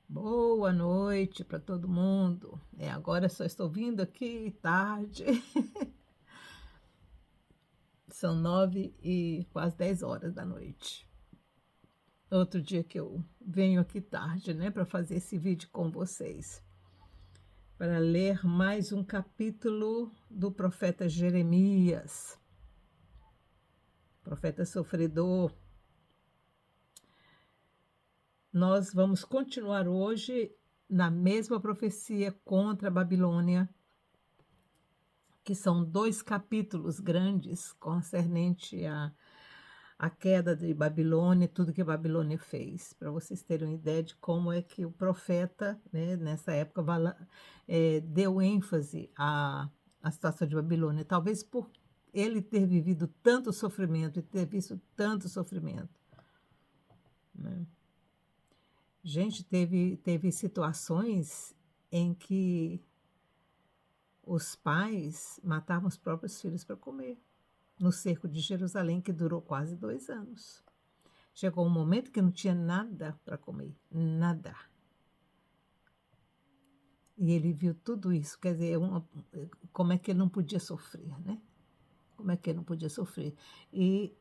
Boa noite para todo mundo. Agora só estou vindo aqui tarde. São 9 e quase 10 horas da noite. Outro dia que eu venho aqui tarde, né, para fazer esse vídeo com vocês, para ler mais um capítulo do profeta Jeremias, profeta sofredor. Nós vamos continuar hoje na mesma profecia contra a Babilônia, que são 2 capítulos grandes concernente à queda de Babilônia, tudo que a Babilônia fez, para vocês terem uma ideia de como é que o profeta, né, nessa época, deu ênfase à situação de Babilônia, talvez por ele ter vivido tanto sofrimento e ter visto tanto sofrimento, né? Gente, teve situações em que os pais matavam os próprios filhos para comer, no cerco de Jerusalém, que durou quase 2 anos. Chegou um momento que não tinha nada para comer, nada. E ele viu tudo isso, quer dizer, como é que ele não podia sofrer, né? Como é que ele não podia sofrer? E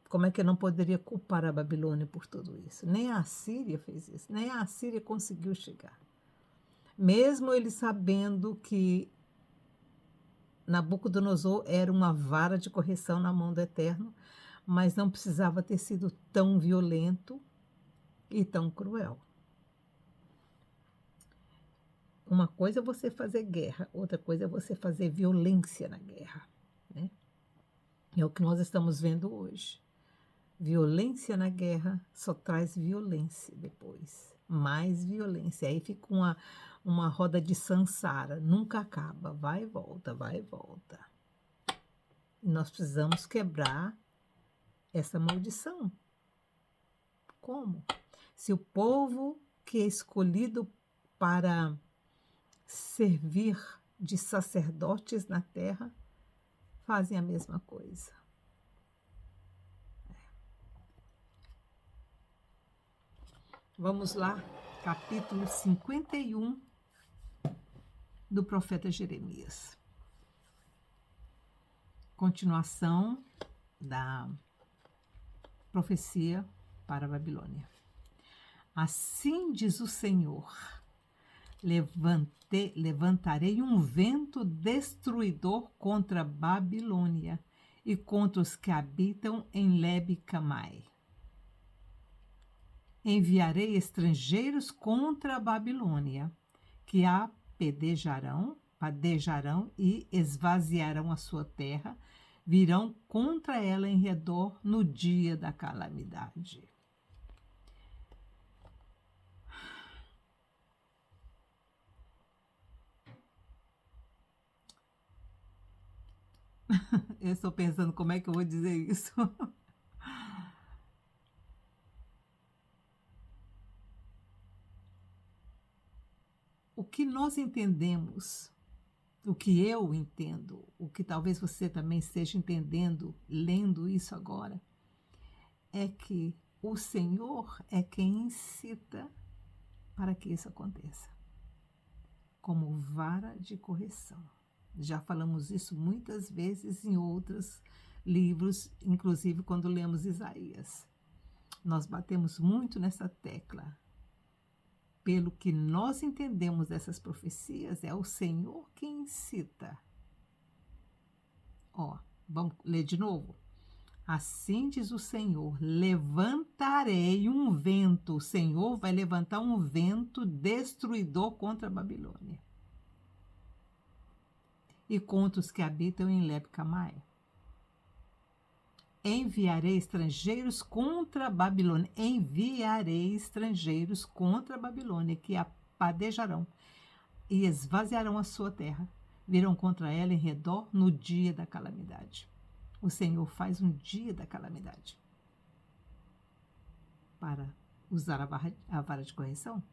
como é que ele não poderia culpar a Babilônia por tudo isso? Nem a Assíria fez isso, nem a Assíria conseguiu chegar. Mesmo ele sabendo que Nabucodonosor era uma vara de correção na mão do Eterno, mas não precisava ter sido tão violento e tão cruel. Uma coisa é você fazer guerra, outra coisa é você fazer violência na guerra, né? É o que nós estamos vendo hoje. Violência na guerra só traz violência depois, mais violência. Aí fica uma roda de sansara, nunca acaba, vai e volta, vai e volta. E nós precisamos quebrar essa maldição. Como? Se o povo que é escolhido para servir de sacerdotes na terra fazem a mesma coisa. Vamos lá, capítulo 51 do profeta Jeremias. Continuação da profecia para a Babilônia. Assim diz o Senhor: levantarei um vento destruidor contra a Babilônia e contra os que habitam em Lebe-Camai. Enviarei estrangeiros contra a Babilônia, que a padejarão e esvaziarão a sua terra, virão contra ela em redor no dia da calamidade. Eu estou pensando como é que eu vou dizer isso. O que nós entendemos, o que eu entendo, o que talvez você também esteja entendendo, lendo isso agora, é que o Senhor é quem incita para que isso aconteça, como vara de correção. Já falamos isso muitas vezes em outros livros, inclusive quando lemos Isaías. Nós batemos muito nessa tecla. Pelo que nós entendemos dessas profecias, é o Senhor quem incita. Vamos ler de novo? Assim diz o Senhor: levantarei um vento. O Senhor vai levantar um vento destruidor contra a Babilônia e contra os que habitam em Lebe-Camai. Enviarei estrangeiros contra a Babilônia. Enviarei estrangeiros contra a Babilônia, que a padejarão e esvaziarão a sua terra. Virão contra ela em redor no dia da calamidade. O Senhor faz um dia da calamidade para usar a vara de correção.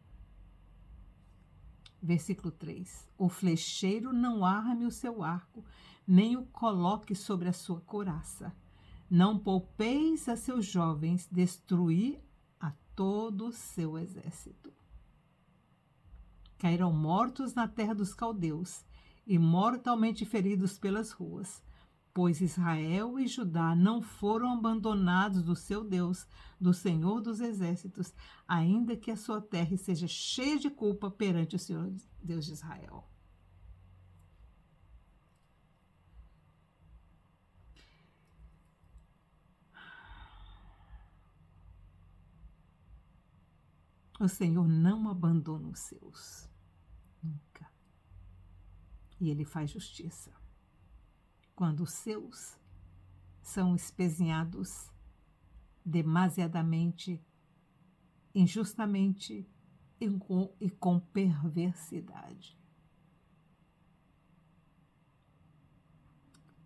Versículo 3. O flecheiro não arme o seu arco, nem o coloque sobre a sua couraça. Não poupeis a seus jovens, destruir a todo o seu exército. cairão mortos na terra dos caldeus e mortalmente feridos pelas ruas, pois Israel e Judá não foram abandonados do seu Deus, do Senhor dos exércitos, ainda que a sua terra seja cheia de culpa perante o Senhor Deus de Israel. O Senhor não abandona os seus, nunca. E Ele faz justiça. Quando os seus são espezinhados demasiadamente, injustamente e com perversidade.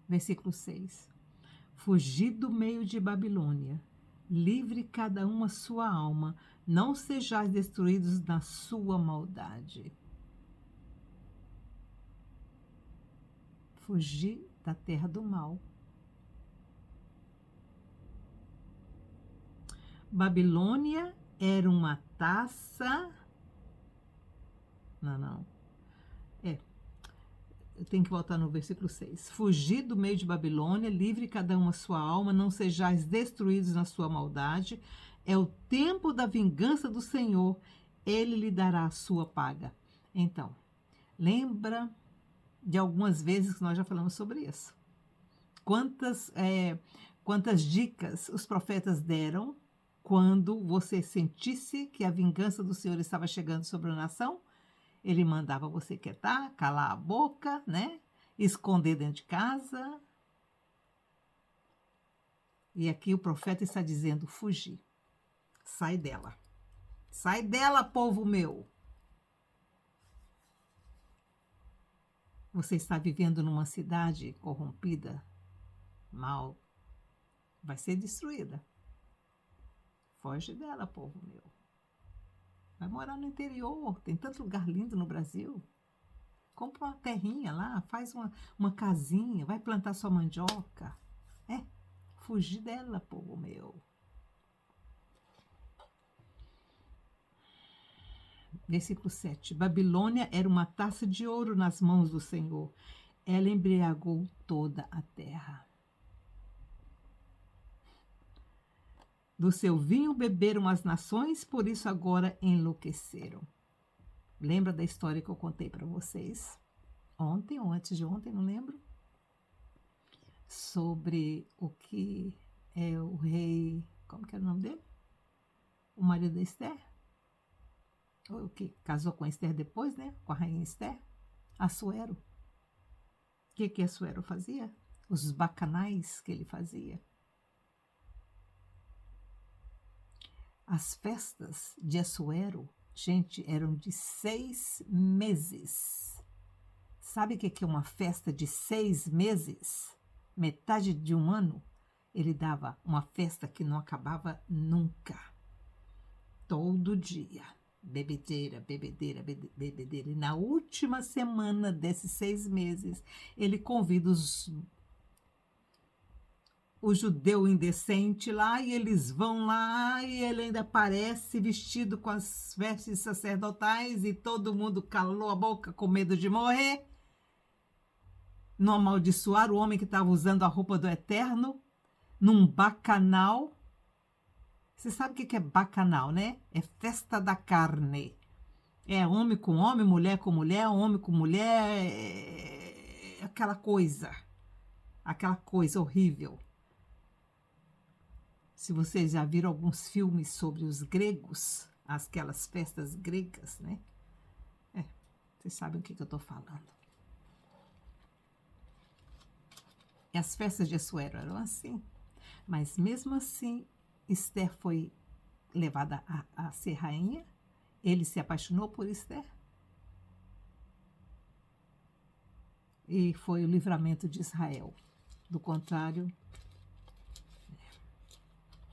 Versículo 6. Fugi do meio de Babilônia, livre cada um a sua alma, não sejais destruídos na sua maldade. Fugi da terra do mal. Babilônia era uma taça. Não. Eu tenho que voltar no versículo 6. Fugi do meio de Babilônia, livre cada um a sua alma, não sejais destruídos na sua maldade. É o tempo da vingança do Senhor, Ele lhe dará a sua paga. Então, lembra de algumas vezes que nós já falamos sobre isso. Quantas dicas os profetas deram quando você sentisse que a vingança do Senhor estava chegando sobre a nação? Ele mandava você quietar, calar a boca, né? Esconder dentro de casa. E aqui o profeta está dizendo: fugir. Sai dela. Sai dela, povo meu. Você está vivendo numa cidade corrompida, mal, vai ser destruída. Foge dela, povo meu. Vai morar no interior, tem tanto lugar lindo no Brasil. Compra uma terrinha lá, faz uma casinha, vai plantar sua mandioca. Fugir dela, povo meu. Versículo 7. Babilônia era uma taça de ouro nas mãos do Senhor. Ela embriagou toda a terra. Do seu vinho beberam as nações, por isso agora enlouqueceram. Lembra da história que eu contei para vocês? Ontem ou antes de ontem, não lembro. Sobre o que é o rei... Como que era o nome dele? O marido da Esther? O que casou com a Esther depois, né? Com a rainha Esther? Assuero. O que Assuero fazia? Os bacanais que ele fazia. As festas de Assuero, gente, eram de 6 meses. Sabe o que é uma festa de 6 meses? Metade de um ano. Ele dava uma festa que não acabava nunca. Todo dia. Bebedeira, bebedeira, bebedeira. E na última semana desses 6 meses, ele convida o judeu indecente lá, e eles vão lá, e ele ainda aparece vestido com as vestes sacerdotais, e todo mundo calou a boca com medo de morrer. Não amaldiçoar o homem que estava usando a roupa do Eterno, num bacanal. Você sabe o que é bacanal, né? É festa da carne. É homem com homem, mulher com mulher, homem com mulher, aquela coisa horrível. Se vocês já viram alguns filmes sobre os gregos, aquelas festas gregas, né? Vocês sabem o que eu estou falando. E as festas de Assuero eram assim. Mas mesmo assim, Esther foi levada a ser rainha. Ele se apaixonou por Esther. E foi o livramento de Israel. Do contrário...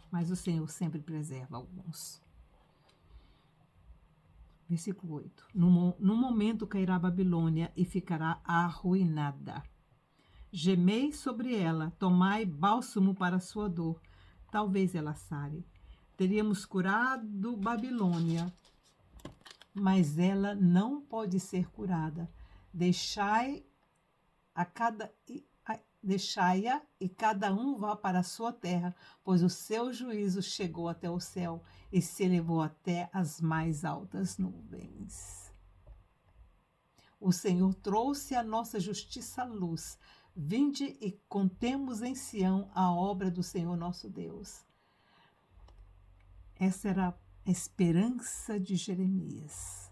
Mas o Senhor sempre preserva alguns. Versículo 8. No momento cairá a Babilônia e ficará arruinada. Gemei sobre ela, tomai bálsamo para a sua dor. Talvez ela sare. Teríamos curado Babilônia, mas ela não pode ser curada. Deixai a cada deixai-a e cada um vá para a sua terra, pois o seu juízo chegou até o céu e se elevou até as mais altas nuvens. O Senhor trouxe a nossa justiça à luz. Vinde e contemos em Sião a obra do Senhor nosso Deus. Essa era a esperança de Jeremias,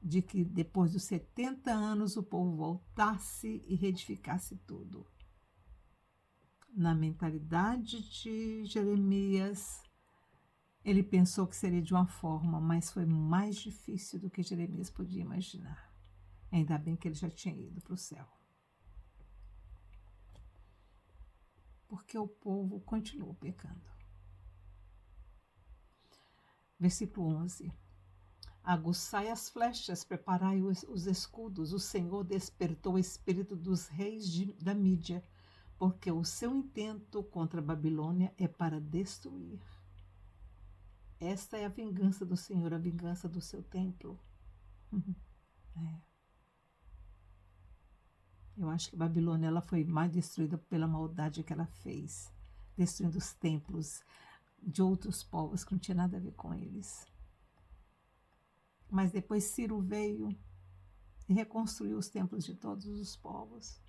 de que depois dos 70 anos o povo voltasse e reedificasse tudo. Na mentalidade de Jeremias, ele pensou que seria de uma forma, mas foi mais difícil do que Jeremias podia imaginar. Ainda bem que ele já tinha ido para o céu. Porque o povo continuou pecando. Versículo 11. Aguçai as flechas, preparai os escudos. O Senhor despertou o espírito dos reis da Mídia, porque o seu intento contra a Babilônia é para destruir. Esta é a vingança do Senhor, a vingança do seu templo. Eu acho que a Babilônia ela foi mais destruída pela maldade que ela fez, destruindo os templos de outros povos que não tinha nada a ver com eles. Mas depois Ciro veio e reconstruiu os templos de todos os povos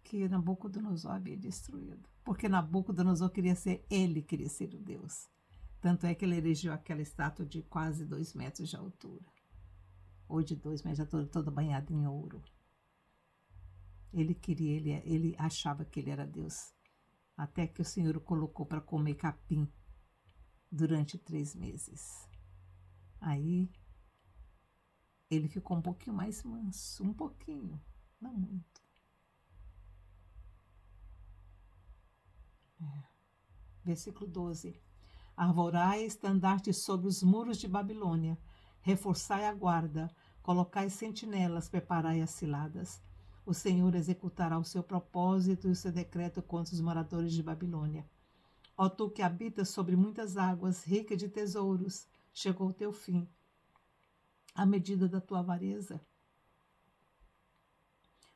que Nabucodonosor havia destruído. Porque Nabucodonosor queria ser o Deus. Tanto é que ele erigiu aquela estátua de quase 2 metros de altura. Ou de 2 metros de altura, toda banhada em ouro. Ele achava que ele era Deus. Até que o Senhor o colocou para comer capim durante 3 meses. Aí ele ficou um pouquinho mais manso, um pouquinho, não muito. Versículo 12. Arvorai estandartes sobre os muros de Babilônia, reforçai a guarda, colocai sentinelas, preparai as ciladas. O Senhor executará o seu propósito e o seu decreto contra os moradores de Babilônia. Ó tu que habitas sobre muitas águas, rica de tesouros, chegou o teu fim, à medida da tua avareza.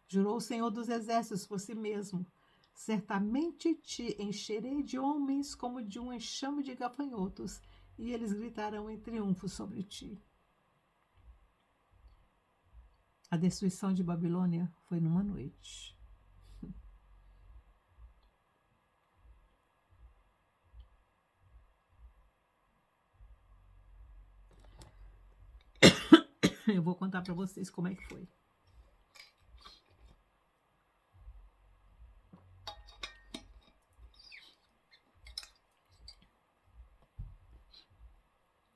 Jurou o Senhor dos exércitos por si mesmo: certamente te encherei de homens como de um enxame de gafanhotos, e eles gritarão em triunfo sobre ti. A destruição de Babilônia foi numa noite. Eu vou contar para vocês como é que foi.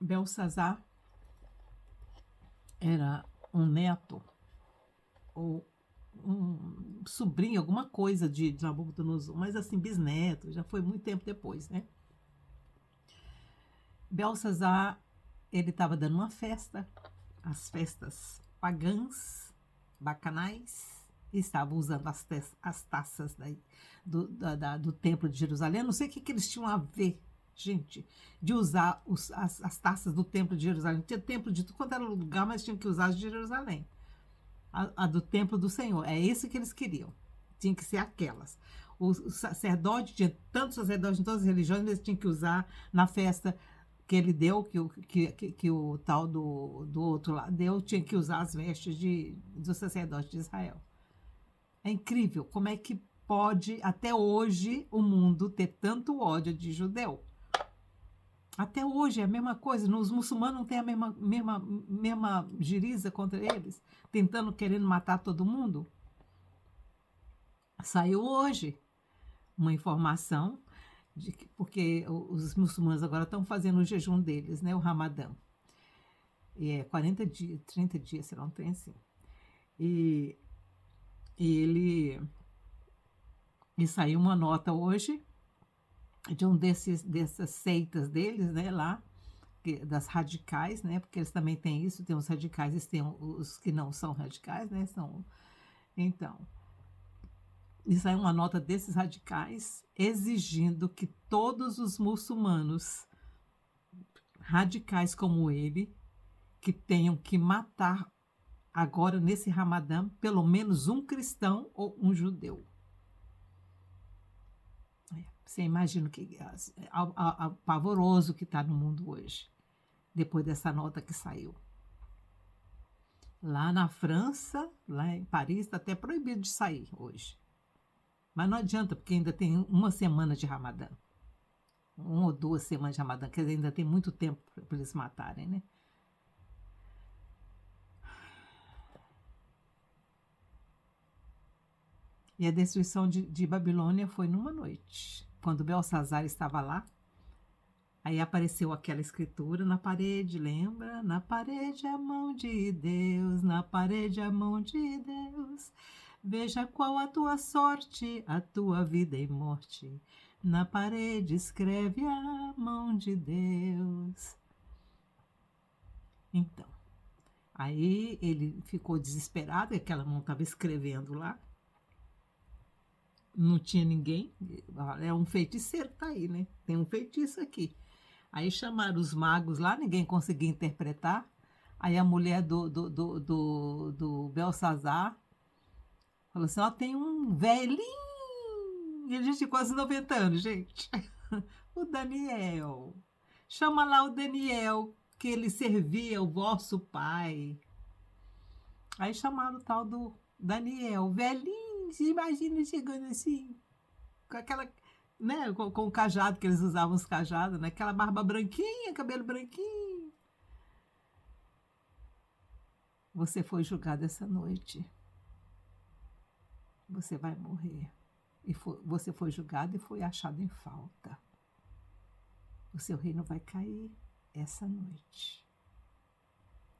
Belsazar era um neto ou um sobrinho, alguma coisa de Nabucodonosor, mas assim, bisneto, já foi muito tempo depois, né? Belsazar, ele estava dando uma festa, as festas pagãs, bacanais, e estava usando as taças do Templo de Jerusalém. Eu não sei o que eles tinham a ver, gente, de usar as taças do Templo de Jerusalém. Tinha templo de tudo quanto era lugar, mas tinham que usar as de Jerusalém. A do Templo do Senhor. É isso que eles queriam. Tinha que ser aquelas. O sacerdote, tinha tantos sacerdotes em todas as religiões, eles tinham que usar na festa que ele deu, que o tal do outro lá deu, tinha que usar as vestes do sacerdote de Israel. É incrível como é que pode, até hoje, o mundo ter tanto ódio de judeu. Até hoje é a mesma coisa. Os muçulmanos não têm a mesma giriza contra eles, querendo matar todo mundo. Saiu hoje uma informação, porque os muçulmanos agora estão fazendo o jejum deles, né, o Ramadã. E é 40 dias, 30 dias, sei lá, um trem assim. E saiu uma nota hoje de dessas seitas deles, né, lá, das radicais, né, porque eles também têm isso, tem os radicais e tem os que não são radicais, né, então, e saiu uma nota desses radicais exigindo que todos os muçulmanos radicais como ele, que tenham que matar agora nesse Ramadã pelo menos um cristão ou um judeu. Você imagina o que pavoroso que está no mundo hoje, depois dessa nota que saiu. Lá na França, lá em Paris, está até proibido de sair hoje. Mas não adianta, porque ainda tem uma semana de Ramadã. 1 ou 2 semanas de Ramadã, quer dizer, ainda tem muito tempo para eles matarem, né? E a destruição de Babilônia foi numa noite. Quando Belsazar estava lá, aí apareceu aquela escritura na parede, lembra? Na parede a mão de Deus, na parede a mão de Deus. Veja qual a tua sorte, a tua vida e morte. Na parede escreve a mão de Deus. Então, aí ele ficou desesperado, e aquela mão estava escrevendo lá. Não tinha ninguém. É um feiticeiro que tá aí, né? Tem um feitiço aqui. Aí chamaram os magos lá, ninguém conseguia interpretar. Aí a mulher do Belsazar falou assim: ó, tem um velhinho, ele já tinha quase 90 anos, gente. O Daniel. Chama lá o Daniel, que ele servia o vosso pai. Aí chamaram o tal do Daniel, velhinho, você imagina chegando assim, com aquela, né, com o cajado, que eles usavam os cajados, né, aquela barba branquinha, cabelo branquinho. Você foi julgado essa noite. Você vai morrer. Você foi julgado e foi achado em falta. O seu reino vai cair essa noite.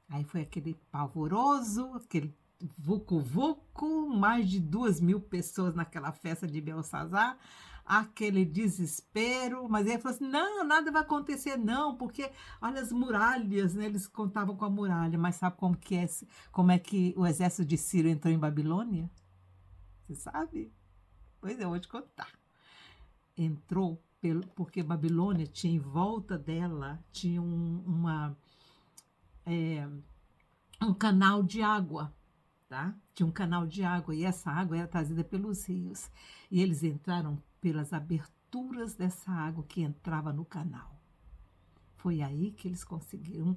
Aí foi aquele pavoroso, aquele vucu-vucu, mais de 2.000 pessoas naquela festa de Belsazar, aquele desespero, mas ele falou assim, não, nada vai acontecer não, porque olha as muralhas, né? Eles contavam com a muralha, mas sabe como é que o exército de Ciro entrou em Babilônia? Você sabe? Pois é, eu vou te contar. Entrou porque Babilônia tinha em volta dela, tinha um canal de água, tá? Tinha um canal de água e essa água era trazida pelos rios. E eles entraram pelas aberturas dessa água que entrava no canal. Foi aí que eles conseguiram,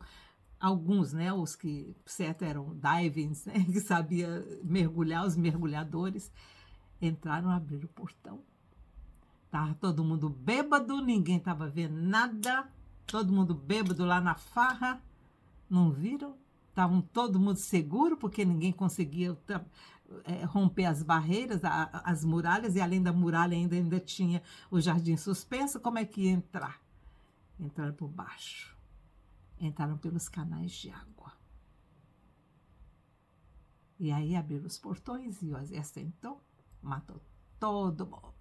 alguns, né, os que, certo, eram divings, né, que sabia mergulhar, os mergulhadores, entraram, abriram o portão. Tava todo mundo bêbado, ninguém estava vendo nada, todo mundo bêbado lá na farra, não viram? Estavam todo mundo seguro, porque ninguém conseguia romper as barreiras, as muralhas, e além da muralha ainda tinha o jardim suspenso. Como é que ia entrar? Entraram por baixo, entraram pelos canais de água. E aí abriram os portões e o exército então matou todo mundo.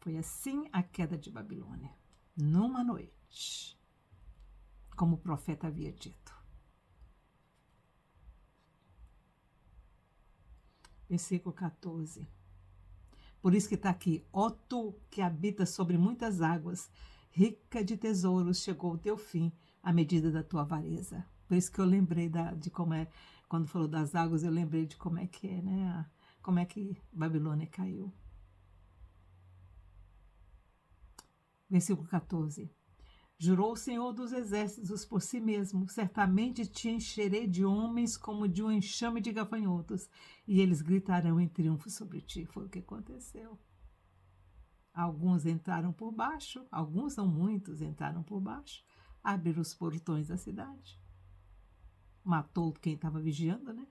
Foi assim a queda de Babilônia, numa noite, como o profeta havia dito. Versículo 14. Por isso que está aqui, ó tu que habita sobre muitas águas, rica de tesouros, chegou o teu fim, à medida da tua avareza. Por isso que eu lembrei de como é, quando falou das águas, eu lembrei de como é que é, né? Como é que Babilônia caiu. Versículo 14. Jurou o Senhor dos Exércitos por si mesmo, certamente te encherei de homens como de um enxame de gafanhotos, e eles gritarão em triunfo sobre ti. Foi o que aconteceu. Alguns entraram por baixo, alguns não muitos entraram por baixo, abriram os portões da cidade. Matou quem estava vigiando, né?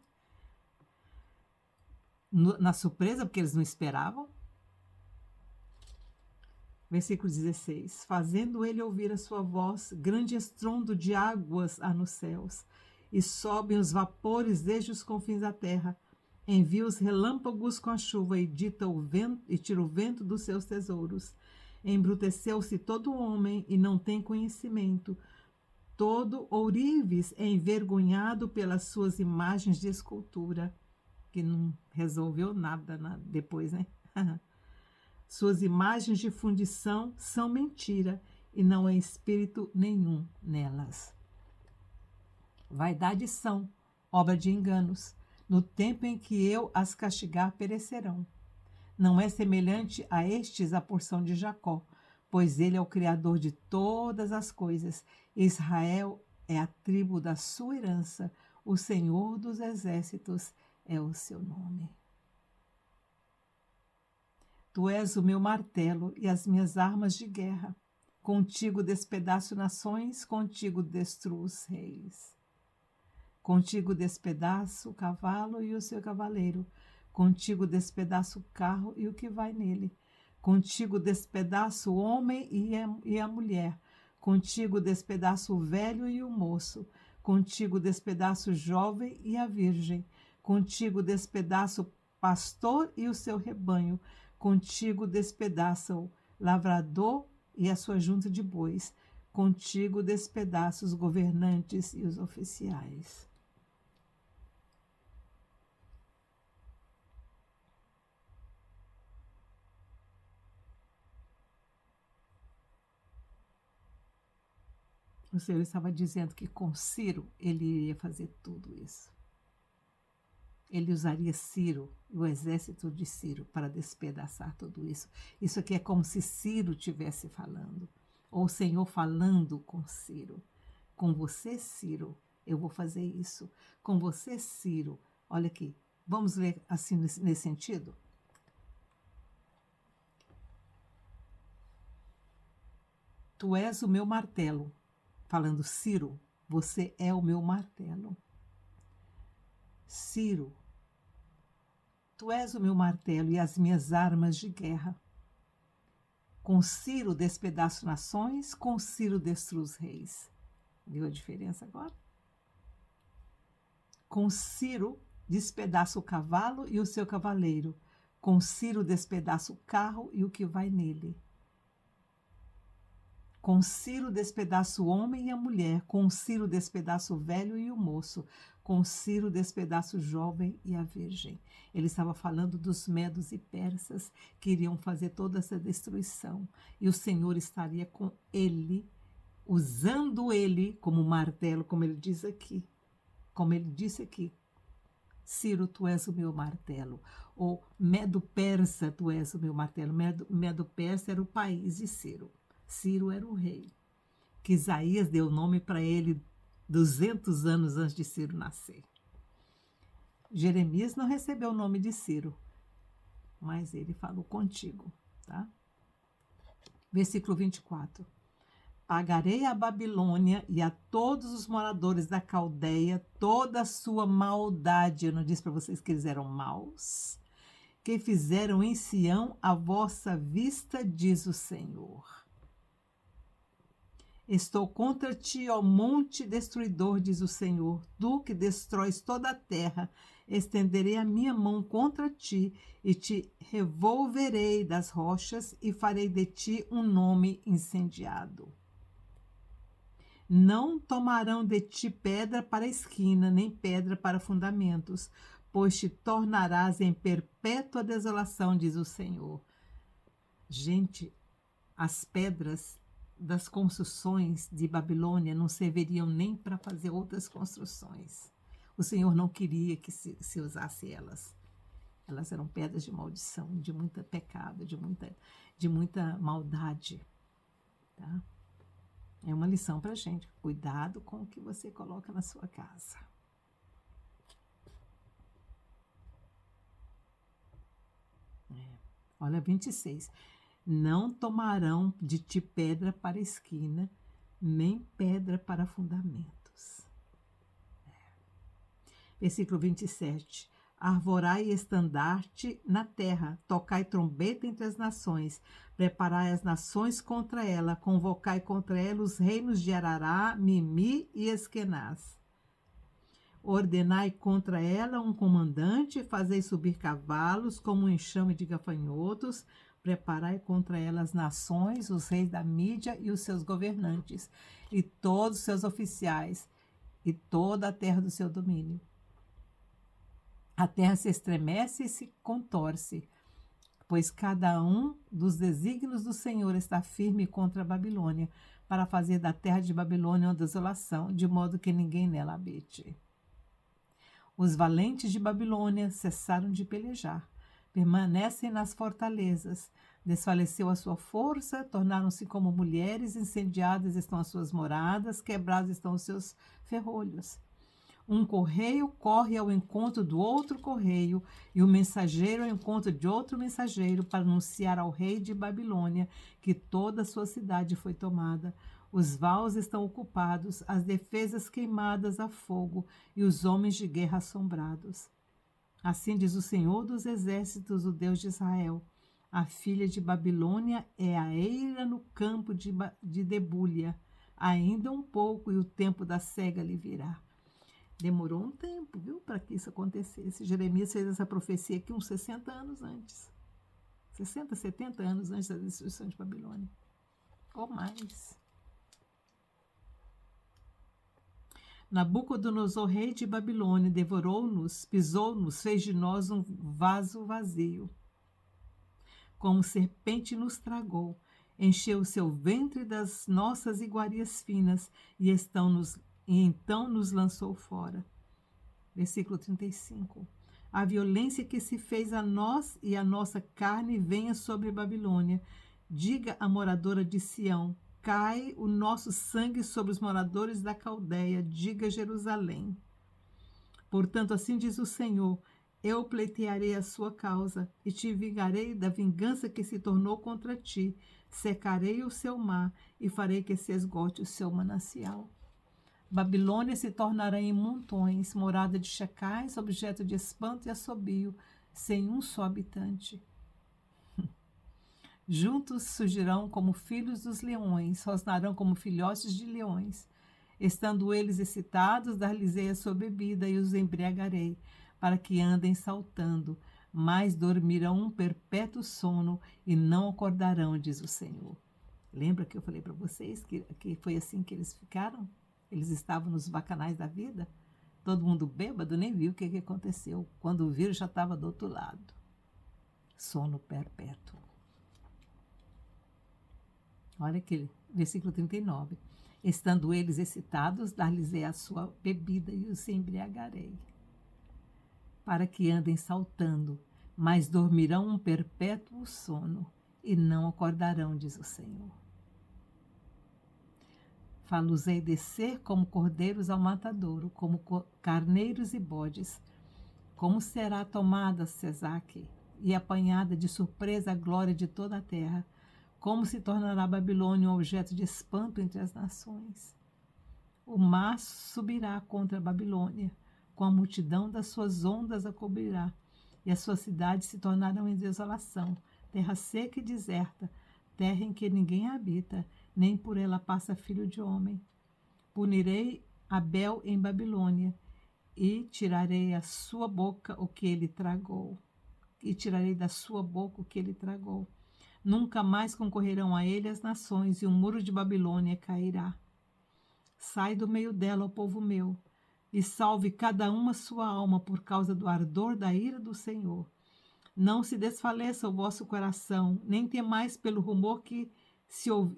Na surpresa, porque eles não esperavam. Versículo 16. Fazendo ele ouvir a sua voz, grande estrondo de águas há nos céus, e sobem os vapores desde os confins da terra. Envia os relâmpagos com a chuva e dita o vento, e tira o vento dos seus tesouros. Embruteceu-se todo homem e não tem conhecimento. Todo ourives é envergonhado pelas suas imagens de escultura, que não resolveu nada depois, né? Suas imagens de fundição são mentira e não há espírito nenhum nelas. Vaidade são, obra de enganos. No tempo em que eu as castigar, perecerão. Não é semelhante a estes a porção de Jacó, pois ele é o Criador de todas as coisas. Israel é a tribo da sua herança, o Senhor dos exércitos é o seu nome. Tu és o meu martelo e as minhas armas de guerra. Contigo despedaço nações, contigo destruo os reis. Contigo despedaço o cavalo e o seu cavaleiro. Contigo despedaço o carro e o que vai nele. Contigo despedaço o homem e a mulher. Contigo despedaço o velho e o moço. Contigo despedaço o jovem e a virgem. Contigo despedaço o pastor e o seu rebanho. Contigo despedaça o lavrador e a sua junta de bois. Contigo despedaça os governantes e os oficiais. O Senhor estava dizendo que com Ciro ele iria fazer tudo isso. Ele usaria Ciro, o exército de Ciro, para despedaçar tudo isso. Isso aqui é como se Ciro estivesse falando, ou o Senhor falando com Ciro. Com você, Ciro, eu vou fazer isso. Com você, Ciro, olha aqui, vamos ler assim nesse sentido? Tu és o meu martelo. Falando Ciro, você é o meu martelo. Ciro, tu és o meu martelo e as minhas armas de guerra. Com Ciro despedaço nações, com Ciro destruo os reis. Viu a diferença agora? Com Ciro despedaço o cavalo e o seu cavaleiro. Com Ciro despedaço o carro e o que vai nele. Com Ciro despedaço o homem e a mulher, com Ciro despedaço o velho e o moço, com Ciro despedaço o jovem e a virgem. Ele estava falando dos medos e persas que iriam fazer toda essa destruição. E o Senhor estaria com ele, usando ele como martelo, como ele diz aqui. Como ele disse aqui. Ciro, tu és o meu martelo. Ou Medo-Persa, tu és o meu martelo. Medo-Persa era o país de Ciro. Ciro era o rei, que Isaías deu nome para ele 200 anos antes de Ciro nascer. Jeremias não recebeu o nome de Ciro, mas ele falou contigo, tá? Versículo 24. Pagarei a Babilônia e a todos os moradores da Caldeia toda a sua maldade. Eu não disse para vocês que eles eram maus? Que fizeram em Sião à vossa vista, diz o Senhor. Estou contra ti, ó monte destruidor, diz o Senhor, tu que destróis toda a terra. Estenderei a minha mão contra ti e te revolverei das rochas e farei de ti um nome incendiado. Não tomarão de ti pedra para esquina, nem pedra para fundamentos, pois te tornarás em perpétua desolação, diz o Senhor. Gente, as pedras das construções de Babilônia não serviriam nem para fazer outras construções. O Senhor não queria que se usasse elas. Elas eram pedras de maldição, de muito pecado, de muita maldade. Tá? É uma lição para a gente. Cuidado com o que você coloca na sua casa. Olha, 26. Não tomarão de ti pedra para esquina, nem pedra para fundamentos. Versículo 27. Arvorai estandarte na terra, tocai trombeta entre as nações, preparai as nações contra ela, convocai contra ela os reinos de Arará, Mimi e Esquenaz. Ordenai contra ela um comandante, fazei subir cavalos como um enxame de gafanhotos, preparai contra ela as nações, os reis da Mídia e os seus governantes, e todos os seus oficiais, e toda a terra do seu domínio. A terra se estremece e se contorce, pois cada um dos desígnios do Senhor está firme contra a Babilônia, para fazer da terra de Babilônia uma desolação, de modo que ninguém nela habite. Os valentes de Babilônia cessaram de pelejar, permanecem nas fortalezas. Desfaleceu a sua força, tornaram-se como mulheres, incendiadas estão as suas moradas, quebrados estão os seus ferrolhos. Um correio corre ao encontro do outro correio, e o mensageiro ao encontro de outro mensageiro, para anunciar ao rei de Babilônia que toda a sua cidade foi tomada. Os vaus estão ocupados, as defesas queimadas a fogo, e os homens de guerra assombrados. Assim diz o Senhor dos Exércitos, o Deus de Israel: a filha de Babilônia é a eira no campo de debulha. Ainda um pouco, e o tempo da cega lhe virá. Demorou um tempo, viu, para que isso acontecesse. Jeremias fez essa profecia aqui uns 60 anos antes. 60, 70 anos antes da destruição de Babilônia. Ou mais. Nabucodonosor, rei de Babilônia, devorou-nos, pisou-nos, fez de nós um vaso vazio. Como serpente nos tragou, encheu o seu ventre das nossas iguarias finas, e então nos lançou fora. Versículo 35. A violência que se fez a nós e a nossa carne venha sobre Babilônia. Diga a moradora de Sião: cai o nosso sangue sobre os moradores da Caldeia. Diga Jerusalém. Portanto, assim diz o Senhor: eu pleitearei a sua causa e te vingarei da vingança que se tornou contra ti. Secarei o seu mar e farei que se esgote o seu manancial. Babilônia se tornará em montões, morada de chacais, objeto de espanto e assobio, sem um só habitante. Juntos surgirão como filhos dos leões, rosnarão como filhotes de leões. Estando eles excitados, dar-lhes-ei a sua bebida e os embriagarei, para que andem saltando, mas dormirão um perpétuo sono e não acordarão, diz o Senhor. Lembra que eu falei para vocês que foi assim que eles ficaram? Eles estavam nos bacanais da vida, todo mundo bêbado, nem viu o que aconteceu. Quando viram, já estava do outro lado. Sono perpétuo. Olha aquele versículo 39. Estando eles excitados, dar-lhes-ei a sua bebida e os embriagarei, para que andem saltando, mas dormirão um perpétuo sono e não acordarão, diz o Senhor. Fá-los-ei descer como cordeiros ao matadouro, como carneiros e bodes. Como será tomada Sesaque e apanhada de surpresa a glória de toda a terra? Como se tornará a Babilônia um objeto de espanto entre as nações? O mar subirá contra a Babilônia, com a multidão das suas ondas a cobrirá, e as suas cidades se tornarão em desolação, terra seca e deserta, terra em que ninguém habita, nem por ela passa filho de homem. Punirei Abel em Babilônia, e tirarei a sua boca o que ele tragou. E tirarei da sua boca o que ele tragou. Nunca mais concorrerão a ele as nações, e o muro de Babilônia cairá. Sai do meio dela, ó povo meu, e salve cada uma sua alma por causa do ardor da ira do Senhor. Não se desfaleça o vosso coração, nem temais pelo rumor que se ouve.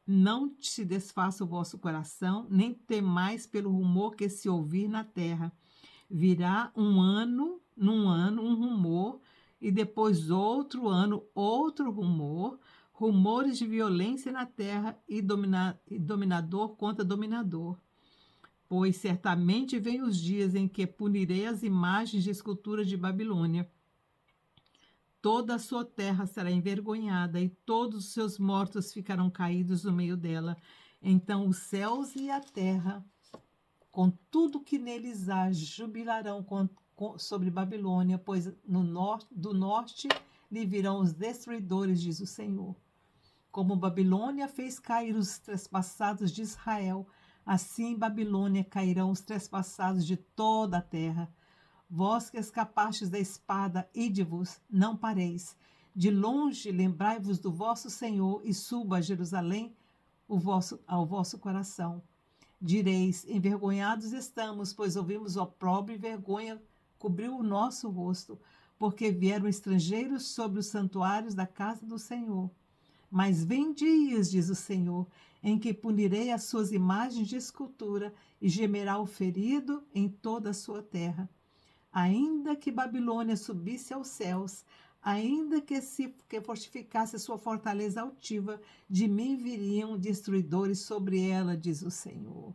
Não se desfaça o vosso coração, nem temais pelo rumor que se ouvir na terra. Virá num ano, um rumor, e depois outro ano, outro rumor, rumores de violência na terra e dominador contra dominador. Pois certamente vêm os dias em que punirei as imagens de escultura de Babilônia. Toda a sua terra será envergonhada, e todos os seus mortos ficarão caídos no meio dela. Então os céus e a terra, com tudo que neles há, jubilarão sobre Babilônia, pois do norte lhe virão os destruidores, diz o Senhor. Como Babilônia fez cair os trespassados de Israel, assim em Babilônia cairão os trespassados de toda a terra. Vós que escapastes da espada, ide-vos, não pareis. De longe lembrai-vos do vosso Senhor, e suba a Jerusalém ao vosso coração. Direis: envergonhados estamos, pois ouvimos opróbrio e vergonha cobriu o nosso rosto, porque vieram estrangeiros sobre os santuários da casa do Senhor. Mas vem dias, diz o Senhor, em que punirei as suas imagens de escultura e gemerá o ferido em toda a sua terra. Ainda que Babilônia subisse aos céus, ainda que fortificasse sua fortaleza altiva, de mim viriam destruidores sobre ela, diz o Senhor.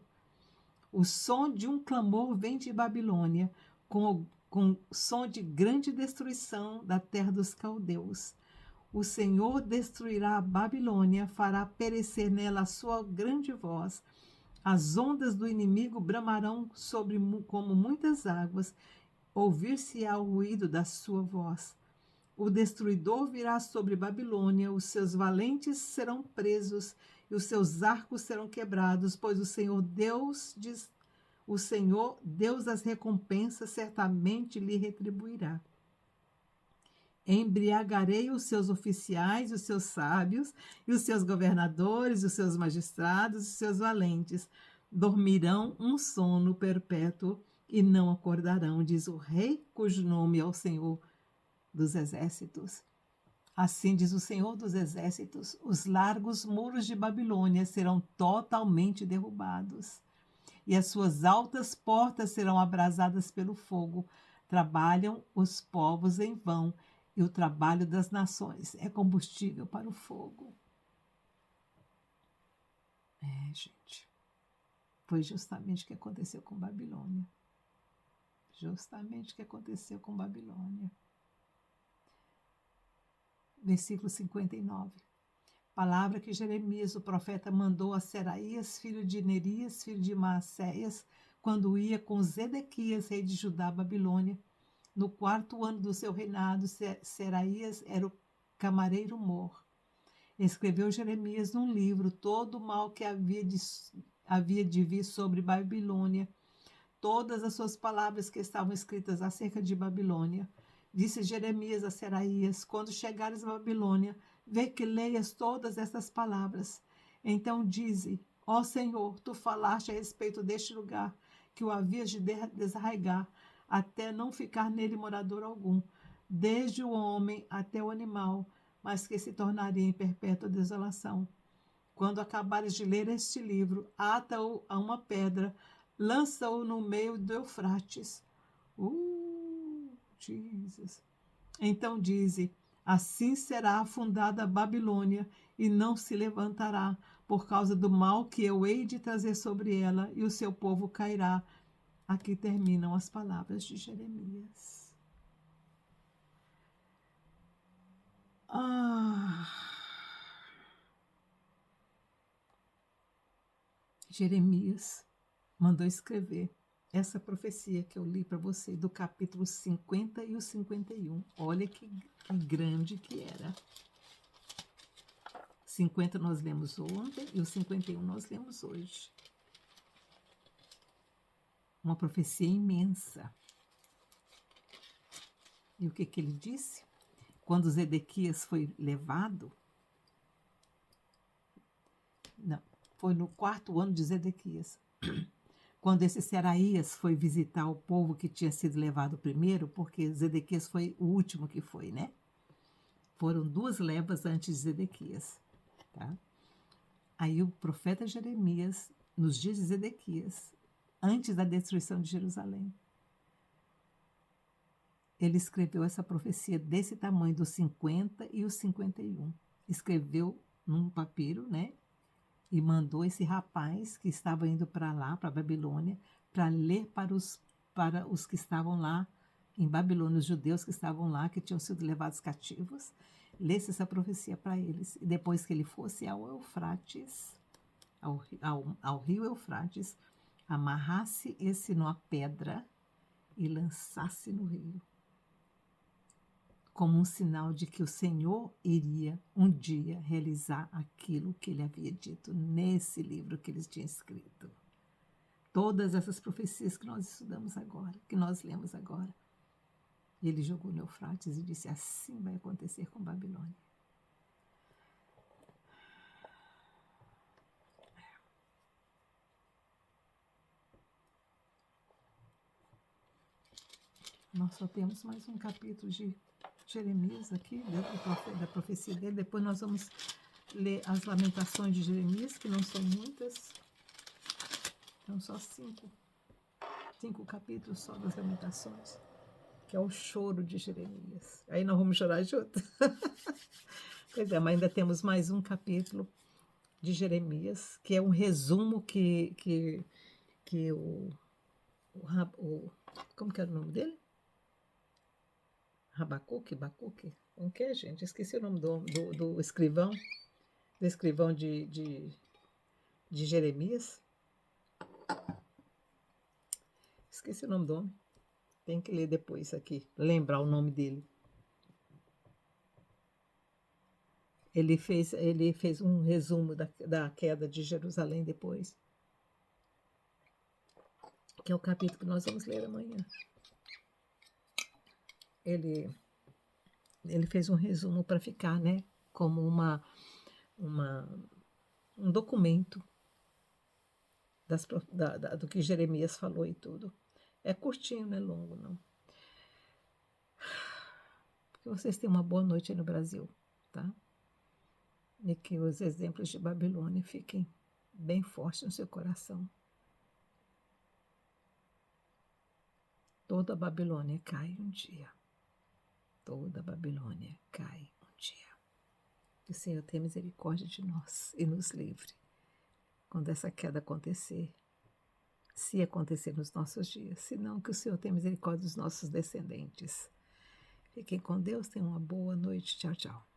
O som de um clamor vem de Babilônia, com som de grande destruição da terra dos caldeus. O Senhor destruirá a Babilônia, fará perecer nela a sua grande voz. As ondas do inimigo bramarão como muitas águas, ouvir-se-á o ruído da sua voz. O destruidor virá sobre Babilônia, os seus valentes serão presos e os seus arcos serão quebrados, pois o Senhor Deus das recompensas, certamente lhe retribuirá. Embriagarei os seus oficiais, os seus sábios, e os seus governadores, os seus magistrados, os seus valentes. Dormirão um sono perpétuo e não acordarão, diz o rei, cujo nome é o Senhor dos Exércitos. Assim diz o Senhor dos Exércitos: os largos muros de Babilônia serão totalmente derrubados, e as suas altas portas serão abrasadas pelo fogo. Trabalham os povos em vão, e o trabalho das nações é combustível para o fogo. Gente, foi justamente o que aconteceu com Babilônia. Justamente o que aconteceu com Babilônia. Versículo 59. Palavra que Jeremias, o profeta, mandou a Seraías, filho de Nerias, filho de Maacéias, quando ia com Zedequias, rei de Judá, Babilônia. No 4º ano do seu reinado, Seraías era o camareiro-mor. Escreveu Jeremias num livro todo o mal que havia de vir sobre Babilônia, todas as suas palavras que estavam escritas acerca de Babilônia. Disse Jeremias a Seraías: quando chegares a Babilônia, vê que leias todas estas palavras. Então dize: ó Senhor, tu falaste a respeito deste lugar, que o havias de desarraigar, até não ficar nele morador algum, desde o homem até o animal, mas que se tornaria em perpétua desolação. Quando acabares de ler este livro, ata-o a uma pedra, lança-o no meio do Eufrates. Jesus. Então dize: assim será afundada a Babilônia, e não se levantará, por causa do mal que eu hei de trazer sobre ela, e o seu povo cairá. Aqui terminam as palavras de Jeremias. Jeremias mandou escrever essa profecia que eu li para você, do capítulo 50 e o 51. Olha que grande que era. 50 nós lemos ontem e o 51 nós lemos hoje. Uma profecia imensa. E o que ele disse? Quando Zedequias foi levado, não, foi no 4º ano de Zedequias, quando esse Seraías foi visitar o povo que tinha sido levado primeiro, porque Zedequias foi o último que foi, né? Foram 2 levas antes de Zedequias, tá? Aí o profeta Jeremias, nos dias de Zedequias, antes da destruição de Jerusalém, ele escreveu essa profecia desse tamanho, dos 50 e os 51. Escreveu num papiro, né? E mandou esse rapaz que estava indo para lá, para a Babilônia, para ler para os que estavam lá em Babilônia, os judeus que estavam lá, que tinham sido levados cativos, lesse essa profecia para eles. E depois que ele fosse ao Eufrates, ao rio Eufrates, amarrasse esse numa pedra e lançasse no rio, como um sinal de que o Senhor iria um dia realizar aquilo que ele havia dito nesse livro que eles tinham escrito. Todas essas profecias que nós estudamos agora, que nós lemos agora. Ele jogou no Eufrates e disse: assim vai acontecer com Babilônia. Nós só temos mais um capítulo de Jeremias aqui, da profecia dele. Depois nós vamos ler as Lamentações de Jeremias, que não são muitas. São só 5 capítulos só das Lamentações, que é o choro de Jeremias. Aí nós vamos chorar junto. Pois é, mas ainda temos mais um capítulo de Jeremias, que é um resumo que como que era o nome dele? Rabacuque? Como que é, gente? Esqueci o nome do escrivão, de Jeremias. Esqueci o nome do homem. Tem que ler depois aqui, lembrar o nome dele. Ele fez um resumo da queda de Jerusalém depois, que é o capítulo que nós vamos ler amanhã. Ele fez um resumo para ficar, né, como um documento do que Jeremias falou e tudo. É curtinho, não é longo, não. Que vocês tenham uma boa noite aí no Brasil, tá? E que os exemplos de Babilônia fiquem bem fortes no seu coração. Toda a Babilônia cai um dia. Toda a Babilônia cai um dia. Que o Senhor tenha misericórdia de nós e nos livre quando essa queda acontecer, se acontecer nos nossos dias. Se não, que o Senhor tenha misericórdia dos nossos descendentes. Fiquem com Deus, tenham uma boa noite. Tchau, tchau.